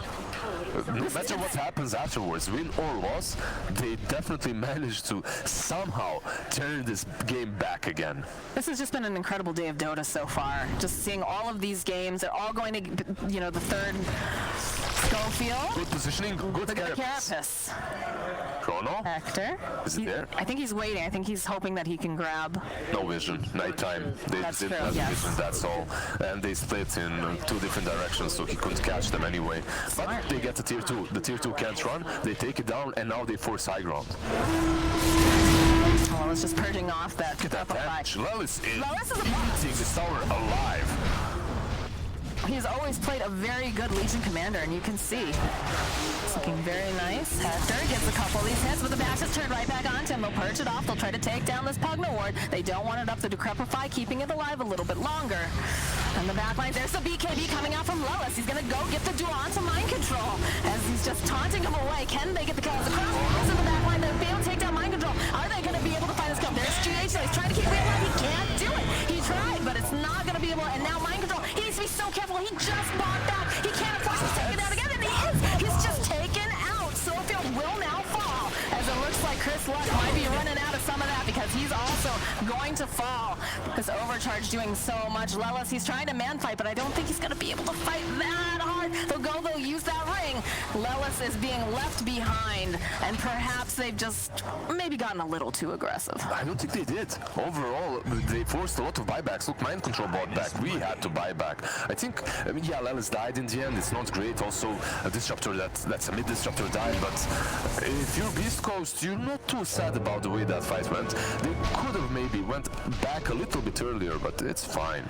No matter what happens afterwards, win or loss, they definitely managed to somehow turn this game back again. This has just been an incredible day of Dota so far. Just seeing all of these games, they're all going to, you know, the third Schofield. Good positioning, good Carapace. Chrono? Hector. Is it there? I think he's waiting. I think he's hoping that he can grab. No vision. Nighttime. They That's didn't true, have yes. vision, that's all. And they split in 2 different directions, so he couldn't catch them anyway. Smart. But they get the tier 2. The tier 2 can't run. They take it down, and now they force high ground. Well, it's just purging off that. Look at that damage. Lelis is a eating this tower alive. He's always played a very good Legion commander, and you can see. It's looking very nice. Hector gets a couple of these hits, but the bash is turned right back onto him. They'll purge it off. They'll try to take down this Pugna ward. They don't want it up the Decrepify, keeping it alive a little bit longer. And the backline, there's the BKB coming out from Lelis. He's going to go get the duel onto mind control as he's just taunting him away. Can they get the kill? As the cross in the backline, they'll be able to take down mind control. Are they going to be able to find this kill? There's GH, so he's trying to keep it alive. He can't do it. He tried, but it's not going to be able. And now mind control. He needs to be so careful. He just bought back. He can't afford to take it down again, and he is. He's just taken out. Sofield will now fall, as it looks like Chris Luck might be running out of some of that because he's also going to fall. This overcharge doing so much. Lelis, he's trying to man fight, but I don't think he's going to be able to fight that hard. They'll use that ring. Lelis is being left behind, and perhaps they've just maybe gotten a little too aggressive. I don't think they did. Overall, they forced a lot of buybacks. Look, mind control bought back. We had to buy back. I think, yeah, Lelis died in the end. It's not great. Also, a disruptor that's a mid disruptor died. But if you're Beastcoast, you're not too sad about the way that fight went. They could have maybe went back a little bit earlier, but it's fine.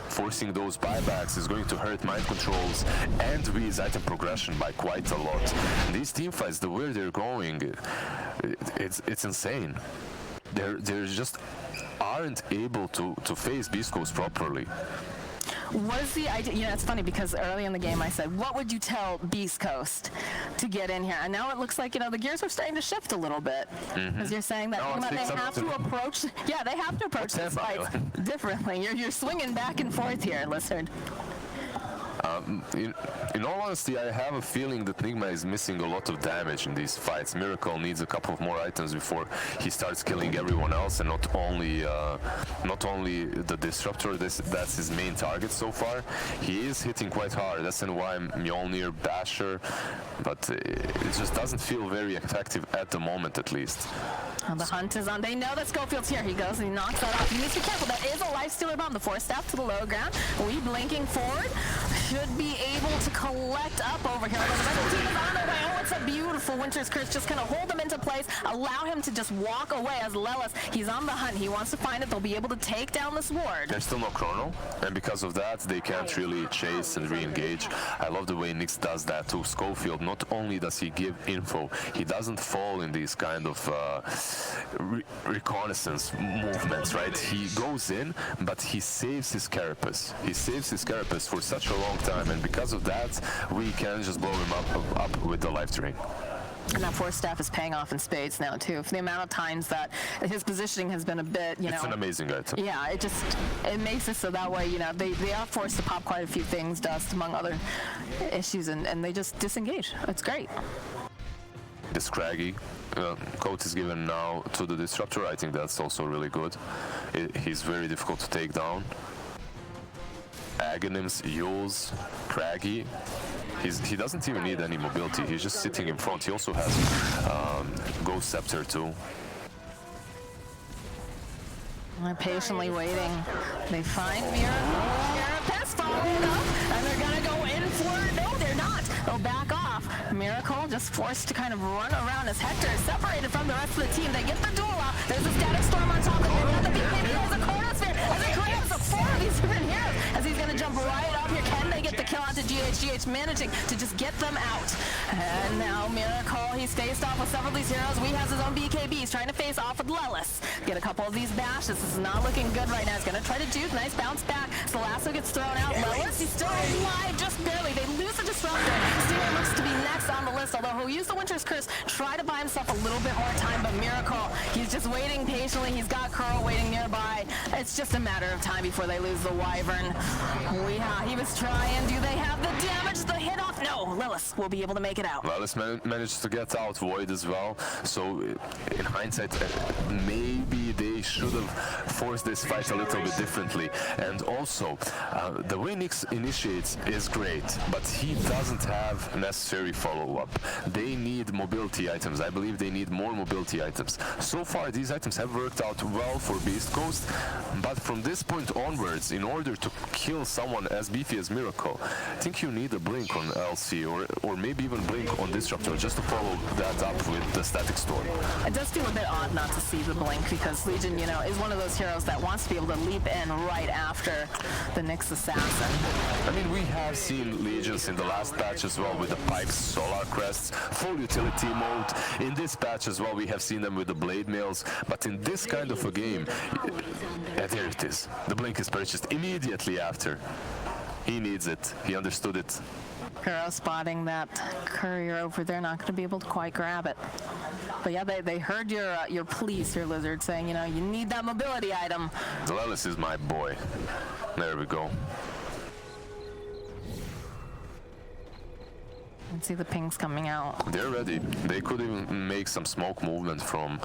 Forcing those buybacks is going to hurt mind controls and Wii's item progression by quite a lot. These team fights, the way they're going, it's insane. They're just aren't able to face Beastcoast properly. What is the idea? You know, it's funny because early in the game I said, what would you tell Beastcoast to get in here? And now it looks like, you know, the gears are starting to shift a little bit. As you're saying that they have to approach, yeah, they have to approach this fight differently. You're swinging back and forth here, Lizard. In all honesty, I have a feeling that Nigma is missing a lot of damage in these fights. Miracle needs a couple of more items before he starts killing everyone else, and not only the disruptor. That's his main target so far. He is hitting quite hard. That's why Mjolnir, Basher, but it just doesn't feel very effective at the moment, at least. The hunt is on. They know that Schofield's here. He goes and he knocks that off. He needs to be careful. That is a Lifestealer bomb. The force staff to the low ground. We blinking forward. Should be able to collect up over here. The red team is on their way. Oh, it's a beautiful Winter's Curse. Just kind of hold him into place. Allow him to just walk away as Lelis. He's on the hunt. He wants to find it. They'll be able to take down this ward. There's still no chrono, and because of that, they can't really chase and re-engage. I love the way Nyx does that to Schofield. Not only does he give info, he doesn't fall in these kind of reconnaissance movements, right? He goes in, but he saves his carapace. He saves his carapace for such a long time, and because of that, we can just blow him up with the life drain. And that force staff is paying off in spades now too. For the amount of times that his positioning has been a bit, you know. It's an amazing item. Yeah, it makes it so that way, you know, they are forced to pop quite a few things, dust among other issues, and they just disengage. It's great. The Scraggy coat is given now to the disruptor. I think that's also really good. He's very difficult to take down. Aghanims, Yules, Craggy. He doesn't even need any mobility. He's just sitting in front. He also has Ghost Scepter too. They're patiently waiting. They find Miracle following up, and they're gonna go in for it. No, they're not. They'll back off. Miracle just forced to kind of run around as Hector is separated from the rest of the team. They get the duel out. There's a Static Storm on top of him. And the BKB has a Chronosphere. As he creates a 4 of these different heroes. As he's gonna jump right up here. Can they get the kill onto GH? GH managing to just get them out. And now Miracle, he's faced off with several of these heroes. We has his own BKB. He's trying to face off with Lelis. Get a couple of these bashes. This is not looking good right now. He's gonna try to juke. Nice bounce back. Salasso gets thrown out. Lelis, he's still alive, just barely. They lose the disruptor. Stinger looks to be next on the list. list, although he'll use the Winter's Curse, try to buy himself a little bit more time, but Miracle, he's just waiting patiently. He's got Curl waiting nearby. It's just a matter of time before they lose the Wyvern. He was trying. Do they have the damage? The hit off? No, Lilith will be able to make it out. Lilith managed to get out Void as well, so in hindsight, maybe they should have forced this fight a little bit differently. And also, the way Nyx initiates is great, but he doesn't have necessary follow-up. They need mobility items. I believe they need more mobility items. So far, these items have worked out well for Beastcoast, but from this point onwards, in order to kill someone as beefy as Miracle, I think you need a Blink on LC or maybe even Blink on Disruptor just to follow that up with the Static Storm. It does feel a bit odd not to see the Blink because Legion, is one of those heroes that wants to be able to leap in right after the Nyx Assassin. I mean, we have seen Legions in the last patch as well with the Pipes, Solar Crests, full utility mode. In this patch as well, we have seen them with the Blade Mails, but in this kind of a game, there it is. The Blink is purchased immediately after. He needs it. He understood it. Hero spotting that courier over there, not going to be able to quite grab it. But yeah, they heard your pleas here, Lizard, saying, you need that mobility item. Lelis is my boy. There we go. And see the pings coming out. They're ready. They could even make some smoke movement from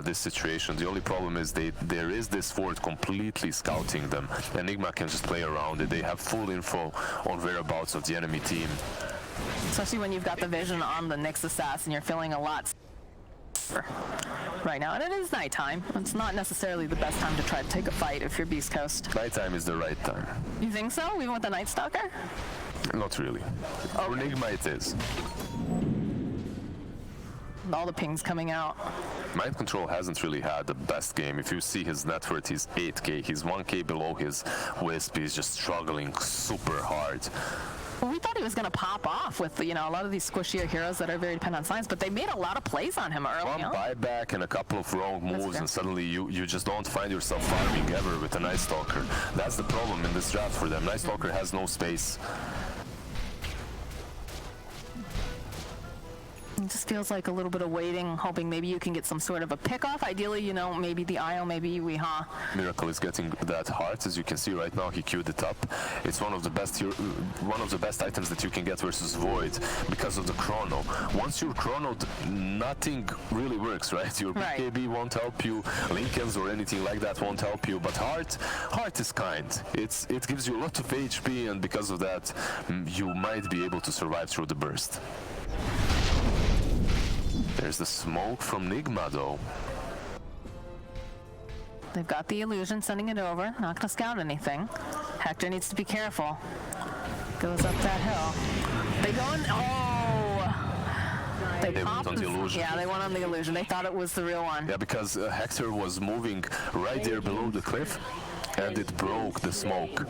this situation. The only problem is there is this fort completely scouting them. Nigma can just play around it. They have full info on whereabouts of the enemy team. Especially when you've got the vision on the Nyx Assassin, you're feeling a lot safer right now. And it is nighttime. It's not necessarily the best time to try to take a fight if you're Beast Coast. Nighttime is the right time. You think so? Even with the Night Stalker? Not really. Okay. For Nigma it is. All the pings coming out. Mind Control hasn't really had the best game. If you see his net worth, he's 8k. He's 1k below his Wisp. He's just struggling super hard. Well, we thought he was going to pop off with, a lot of these squishier heroes that are very dependent on science, but they made a lot of plays on him early on. One buyback and a couple of wrong moves, and suddenly you just don't find yourself farming ever with a Night Stalker. That's the problem in this draft for them. Night Stalker has no space. It just feels like a little bit of waiting, hoping maybe you can get some sort of a pick-off. Ideally, maybe the IO, maybe Weehaw. Miracle is getting that heart, as you can see right now. He queued it up. It's one of the best items that you can get versus Void because of the chrono. Once you're chronoed, nothing really works, right? Your BKB won't help you, Lincolns or anything like that won't help you. But heart is kind. It gives you a lot of HP, and because of that, you might be able to survive through the burst. There's the smoke from Nigma, though. They've got the illusion, sending it over. Not going to scout anything. Hector needs to be careful. Goes up that hill. They go in. Oh! They went on the illusion. Yeah, they went on the illusion. They thought it was the real one. Yeah, because Hector was moving right there below the cliff, and it broke the smoke.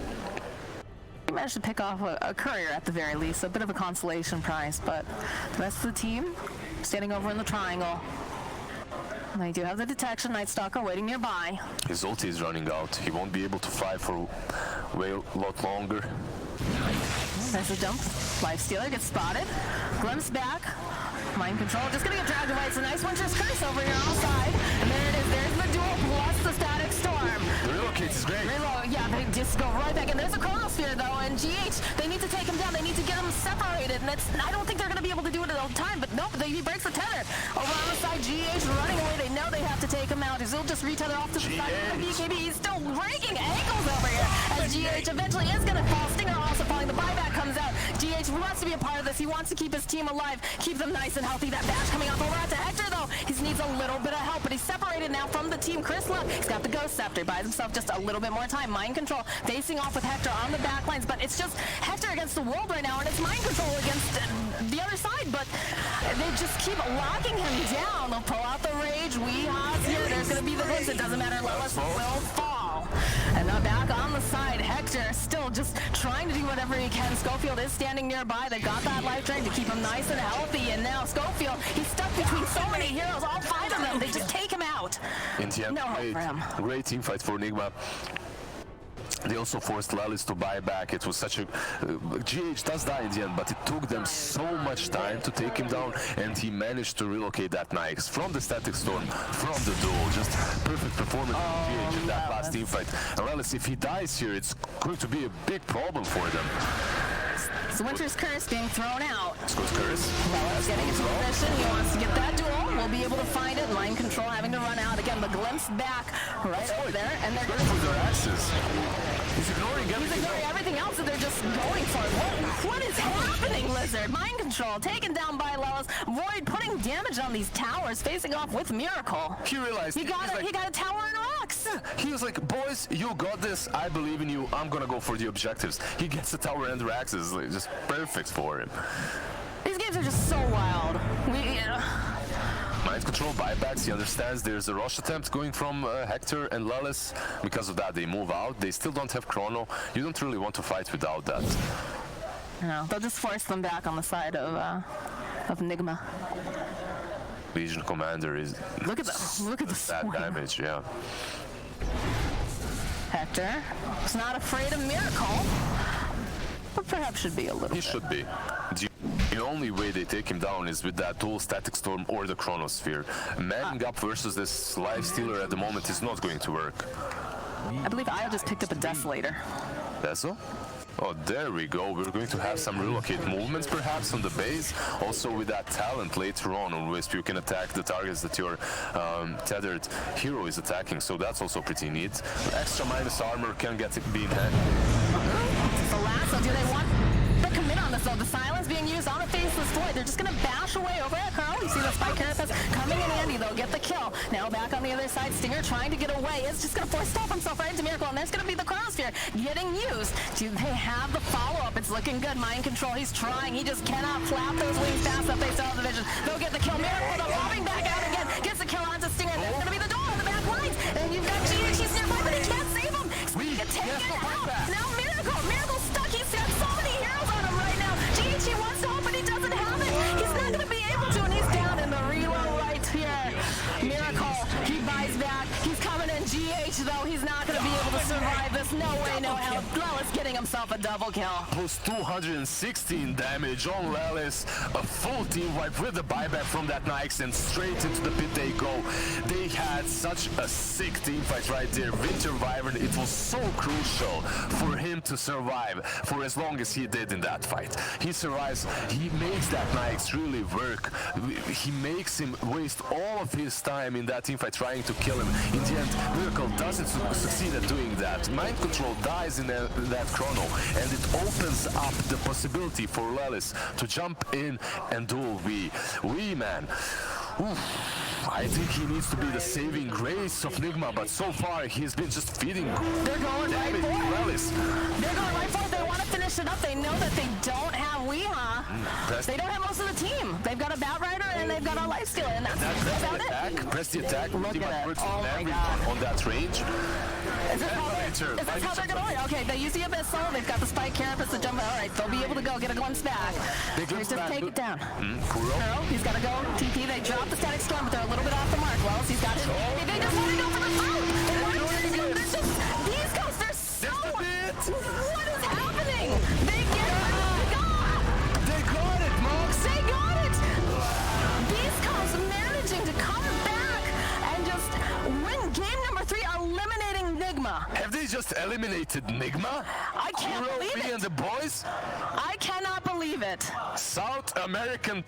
He managed to pick off a courier at the very least, a bit of a consolation prize, but the rest of the team standing over in the triangle. They do have the detection, Night Stalker waiting nearby. His ulti is running out. He won't be able to fly for a lot longer. There's a dump. Lifestealer gets spotted. Glimpse back. Mind Control just gonna get dragged away. It's a nice Winter's Curse over here on the side. And there it is. There's the duel plus the Static Storm. The relocate is great. Yeah, they just go right back in. There's a Chronosphere though, and GH, they need to take him down. They need to get him separated. And I don't think they're gonna be able to do it at all the time, but nope, he breaks the tether. Over on the side, GH running away. They know they have to take him out. He'll just retether off to the side of the BKB. He's still breaking ankles over here as GH eventually is gonna fall. Stinger also falling. The buyback comes out. GH wants to be a part of this. He wants to keep his team alive, keep them nice and healthy. That bash coming off over to Hector though. He needs a little bit of help, but he's separated now from the team. Chrisla, he's got the Ghost Scepter, buys himself just a little bit more time. Mind Control facing off with Hector on the back lines, but it's just Hector against the world right now, and it's Mind Control against the other side, but they just keep locking him down. They'll pull out the rage. Weehaw's here. There's going to be the glimpse. It doesn't matter. Lilith will fall. And now back on the side, Hector still just trying to do whatever he can. Schofield is standing nearby. They got that life drain to keep him nice and healthy, and now Schofield, he's stuck between so many heroes, all 5 of them. They just take him out. In the end, no hope for him. Great team fight for Nigma. They also forced Lelis to buy back. It was such a... GH does die in the end, but it took them so much time to take him down, and he managed to relocate that Nyx from the Static Storm, from the duel. Just perfect performance from GH in that last team fight. And Lelis, if he dies here, it's going to be a big problem for them. So Winter's Curse being thrown out. Scores Curse. Lelis getting into position. He wants to get that duel. We'll be able to find it. Mind Control having to run out. Again, the glimpse back right over there. And they're going for their axes. He's ignoring everything else that they're just going for. What is happening, Lizard? Mind Control taken down by Lelis. Void putting damage on these towers, facing off with Miracle. He realized he got a tower and rocks. Yeah, he was like, boys, you got this. I believe in you. I'm gonna go for the objectives. He gets the tower and the axes. Like, just perfect for him. These games are just so wild. Mind Control buybacks, he understands there's a rush attempt going from Hector and Lelis. Because of that, they move out. They still don't have Chrono. You don't really want to fight without that. No, they'll just force them back on the side of Nigma. Legion Commander is... Look at the that damage, yeah. Hector is not afraid of Miracle, but perhaps should be a little bit. He should be. The only way they take him down is with that dual Static Storm or the Chronosphere. Manning up versus this Lifestealer at the moment is not going to work. I believe I just picked up a Desolator. Desol? Oh, there we go. We're going to have some relocate movements perhaps on the base. Also with that talent later on which you can attack the targets that your tethered hero is attacking. So that's also pretty neat. Extra minus armor can be in hand. So Lasso, do they want to commit on this though? The silence being used on a faceless Void. They're just going to bash away over at Curl. You see the Spike Carapace coming in handy though. Get the kill. Now back on the other side. Stinger trying to get away. It's just going to force stop himself right into Miracle. And there's going to be the Chronosphere getting used. Do they have the follow-up? It's looking good. Mind Control. He's trying. He just cannot flap those wings fast enough. They still have the vision. They'll get the kill. Miracle though lobbing back out again. Gets the kill onto Stinger. There's going to be the door on the back lines. And you've got GH. He's nearby, but he can't save him. He can take it out. Now Miracle's stuck. He's got so many heroes on him right now. GH, he wants to help, but he doesn't have it. He's not going to be able to, and he's down in the reload right here. Miracle, he buys back. He's coming in. GH, though, he's not going to be able to survive this. No way, no how. Lelis getting himself a double kill. Plus 216 damage on Lelis. A full team wipe with the buyback from that Nyx, and straight into the pit they go. They had such a sick team fight right there. Winter Wyvern, it was so crucial for him to survive for as long as he did in that fight. He survives, he makes that Nyx really work. He makes him waste all of his time in that team fight trying to kill him. In the end, Miracle doesn't succeed at doing that. Mind Control dies in that Chrono, and it opens up the possibility for Lelis to jump in and duel we man. Oof. I think he needs to be the saving grace of Nigma, but so far he's been just feeding. They're going right for it. They're going right for it. They want to finish it up. They know that they don't have Weehaw. They don't have most of the team. They've got a Batrider and they've got a Lifestealer, and that's about it. Press the attack. Look at it. Oh my God. On that range. Is this how they're going to win? Okay, they use the Abyssal. They've got the Spike Carapace to jump. All right, they'll be able to go get a glimpse back. They just take it down. Kuro, he's got to go. TP, they drop the Static Storm, but they're a little bit off the mark. Wells, he's got it. They just want to go for the fruit. They want to go for the fruit. There's just, these guys, they're so... What is happening? They get it. They got it, Mox. They got it. Beastcoast managing to come back and just win game number 3, eliminating Nigma. Have they just eliminated Nigma? I can't believe it. And the boys? I cannot believe it. South American